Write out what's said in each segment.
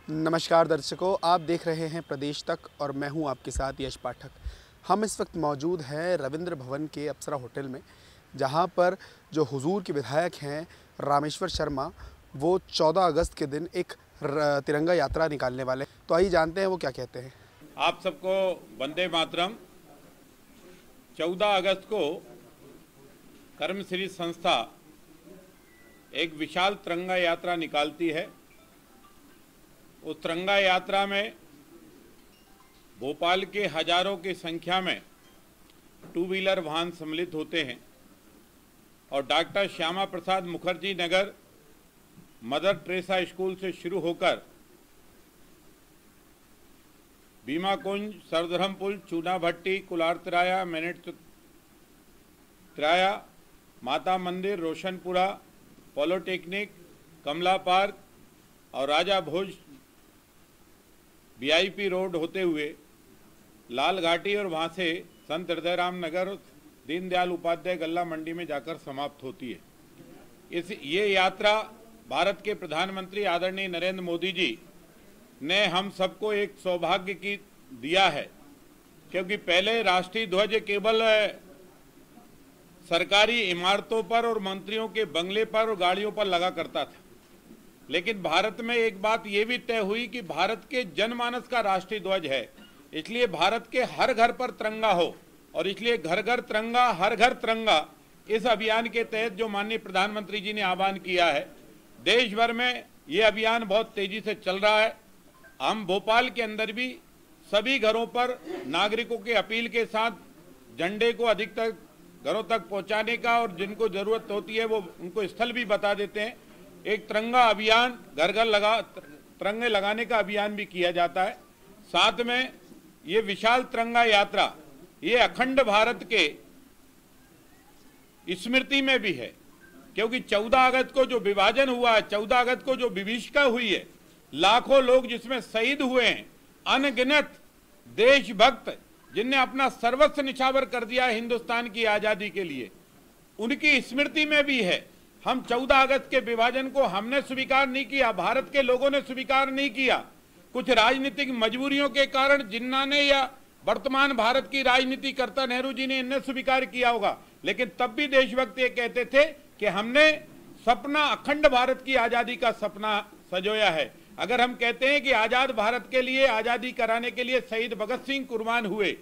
नमस्कार दर्शकों, आप देख रहे हैं प्रदेश तक और मैं हूं आपके साथ यश पाठक। हम इस वक्त मौजूद हैं रविंद्र भवन के अप्सरा होटल में, जहां पर जो हुजूर के विधायक हैं रामेश्वर शर्मा, वो 14 अगस्त के दिन एक तिरंगा यात्रा निकालने वाले। तो आइए जानते हैं वो क्या कहते हैं। आप सबको वंदे मातरम। 14 अगस्त को कर्मश्री संस्था एक विशाल तिरंगा यात्रा निकालती है। उस तिरंगा यात्रा में भोपाल के हजारों की संख्या में टू व्हीलर वाहन सम्मिलित होते हैं और doctor Shyama Prasad Mukherjee Nagar mother Teresa school से शुरू होकर बीमा कुंज, सरधरमपुल, चूना भट्टी, कुलार तिराया, मैनेट तिराया, माता मंदिर, रोशनपुरा, पॉलिटेक्निक, कमला पार्क और राजा भोज वीआईपी रोड होते हुए लाल घाटी और वहाँ से संत हृदयराम नगर, दीनदयाल उपाध्याय गल्ला मंडी में जाकर समाप्त होती है। ये यात्रा भारत के प्रधानमंत्री आदरणीय नरेंद्र मोदी जी ने हम सबको एक सौभाग्य की दिया है, क्योंकि पहले राष्ट्रीय ध्वज केवल सरकारी इमारतों पर और मंत्रियों के बंगले पर और गाड़ियों पर लगा करता था। लेकिन भारत में एक बात ये भी तय हुई कि भारत के जनमानस का राष्ट्रीय ध्वज है, इसलिए भारत के हर घर पर तिरंगा हो, और इसलिए घर घर तिरंगा, हर घर तिरंगा, इस अभियान के तहत जो माननीय प्रधानमंत्री जी ने आह्वान किया है, देश भर में ये अभियान बहुत तेजी से चल रहा है। हम भोपाल के अंदर भी सभी घरों पर नागरिकों के अपील के साथ झंडे को अधिकतर घरों तक पहुंचाने का, और जिनको जरूरत होती है वो उनको स्थल भी बता देते हैं। एक तिरंगा अभियान, घर घर तिरंगे लगाने का अभियान भी किया जाता है। साथ में ये विशाल तिरंगा यात्रा ये अखंड भारत के स्मृति में भी है, क्योंकि 14 अगस्त को जो विभाजन हुआ है, 14 अगस्त को जो विभीषिका हुई है, लाखों लोग जिसमें शहीद हुए हैं, अनगिनत देशभक्त जिनने अपना सर्वस्व निछावर कर दिया हिंदुस्तान की आजादी के लिए, उनकी स्मृति में भी है। हम 14 अगस्त के विभाजन को हमने स्वीकार नहीं किया, भारत के लोगों ने स्वीकार नहीं किया। कुछ राजनीतिक मजबूरियों के कारण जिन्ना ने या वर्तमान भारत की राजनीति करता नेहरू जी ने इन्हें स्वीकार किया होगा, लेकिन तब भी देशभक्त ये कहते थे कि हमने सपना अखंड भारत की आजादी का सपना सजोया है। अगर हम कहते हैं कि आजाद भारत के लिए, आजादी कराने के लिए शहीद भगत सिंह कुर्बान हुए,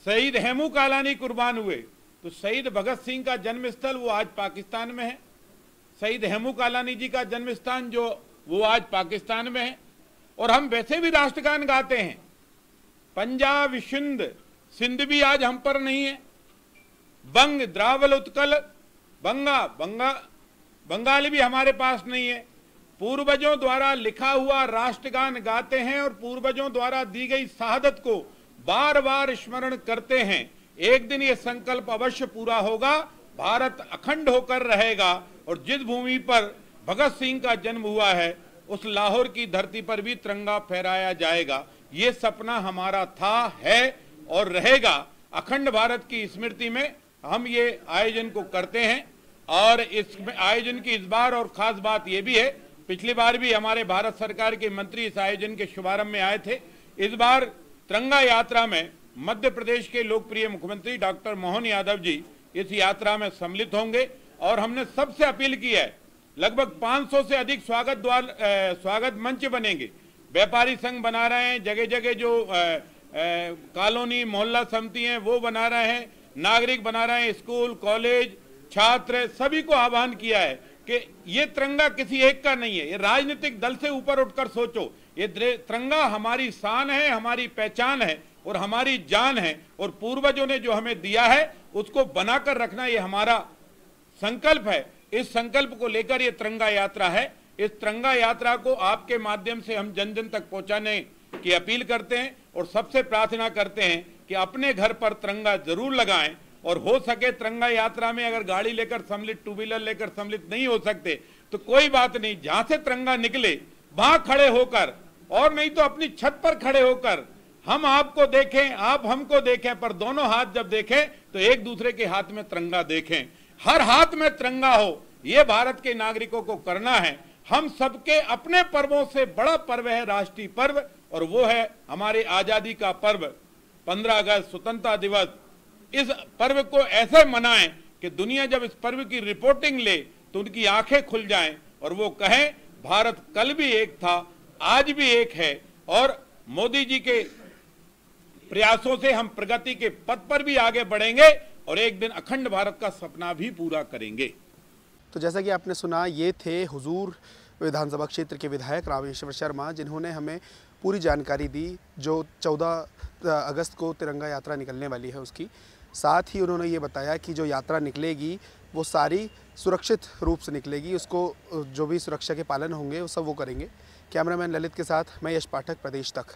शहीद हेमू कालानी कुर्बान हुए, तो शहीद भगत सिंह का जन्म स्थल वो आज पाकिस्तान में है, शहीद हेमू कालानी जी का जन्म स्थान जो वो आज पाकिस्तान में है। और हम वैसे भी राष्ट्रगान गाते हैं, पंजाब सिंध, सिंध भी आज हम पर नहीं है, बंग, द्रावल, उत्कल, बंगाल भी हमारे पास नहीं है। पूर्वजों द्वारा लिखा हुआ राष्ट्रगान गाते हैं और पूर्वजों द्वारा दी गई शहादत को बार बार स्मरण करते हैं। एक दिन ये संकल्प अवश्य पूरा होगा, भारत अखंड होकर रहेगा, और जिस भूमि पर भगत सिंह का जन्म हुआ है उस लाहौर की धरती पर भी तिरंगा फहराया जाएगा। ये सपना हमारा था, है और रहेगा। अखंड भारत की स्मृति में हम ये आयोजन को करते हैं, और इस आयोजन की इस बार और खास बात ये भी है, पिछली बार भी हमारे भारत सरकार के मंत्री इस आयोजन के शुभारंभ में आए थे। इस बार तिरंगा यात्रा में मध्य प्रदेश के लोकप्रिय मुख्यमंत्री डॉक्टर मोहन यादव जी इस यात्रा में सम्मिलित होंगे, और हमने सबसे अपील की है, लगभग 500 से अधिक स्वागत मंच बनेंगे। व्यापारी संघ बना रहे हैं, जगह जगह जो कॉलोनी मोहल्ला समिति हैं वो बना रहे हैं, नागरिक बना रहे हैं, स्कूल, कॉलेज, छात्र, सभी को आह्वान किया है कि ये तिरंगा किसी एक का नहीं है, ये राजनीतिक दल से ऊपर उठकर सोचो। ये तिरंगा हमारी शान है, हमारी पहचान है और हमारी जान है, और पूर्वजों ने जो हमें दिया है उसको बनाकर रखना ये हमारा संकल्प है। इस संकल्प को लेकर ये तिरंगा यात्रा है। इस तिरंगा यात्रा को आपके माध्यम से हम जन जन तक पहुंचाने की अपील करते हैं, और सबसे प्रार्थना करते हैं कि अपने घर पर तिरंगा जरूर लगाएं, और हो सके तिरंगा यात्रा में अगर गाड़ी लेकर सम्मिलित, टू व्हीलर लेकर सम्मिलित नहीं हो सकते तो कोई बात नहीं, जहां से तिरंगा निकले वहां खड़े होकर, और नहीं तो अपनी छत पर खड़े होकर हम आपको देखें, आप हमको देखें, पर दोनों हाथ जब देखें तो एक दूसरे के हाथ में तिरंगा देखें। हर हाथ में तिरंगा हो, ये भारत के नागरिकों को करना है। हम सबके अपने पर्वों से बड़ा पर्व है राष्ट्रीय पर्व, और वो है हमारे आजादी का पर्व 15 अगस्त स्वतंत्रता दिवस। इस पर्व को ऐसे मनाएं कि दुनिया जब इस पर्व की रिपोर्टिंग ले तो उनकी आंखें खुल जाएं और वो कहें भारत कल भी एक था, आज भी एक है, और मोदी जी के प्रयासों से हम प्रगति के पथ पर भी आगे बढ़ेंगे और एक दिन अखंड भारत का सपना भी पूरा करेंगे। तो जैसा कि आपने सुना, ये थे हुजूर विधानसभा क्षेत्र के विधायक रामेश्वर शर्मा, जिन्होंने हमें पूरी जानकारी दी जो 14 अगस्त को तिरंगा यात्रा निकलने वाली है उसकी। साथ ही उन्होंने ये बताया कि जो यात्रा निकलेगी वो सारी सुरक्षित रूप से निकलेगी, उसको जो भी सुरक्षा के पालन होंगे वो सब वो करेंगे। कैमरामैन ललित के साथ मैं यश पाठक, प्रदेश तक।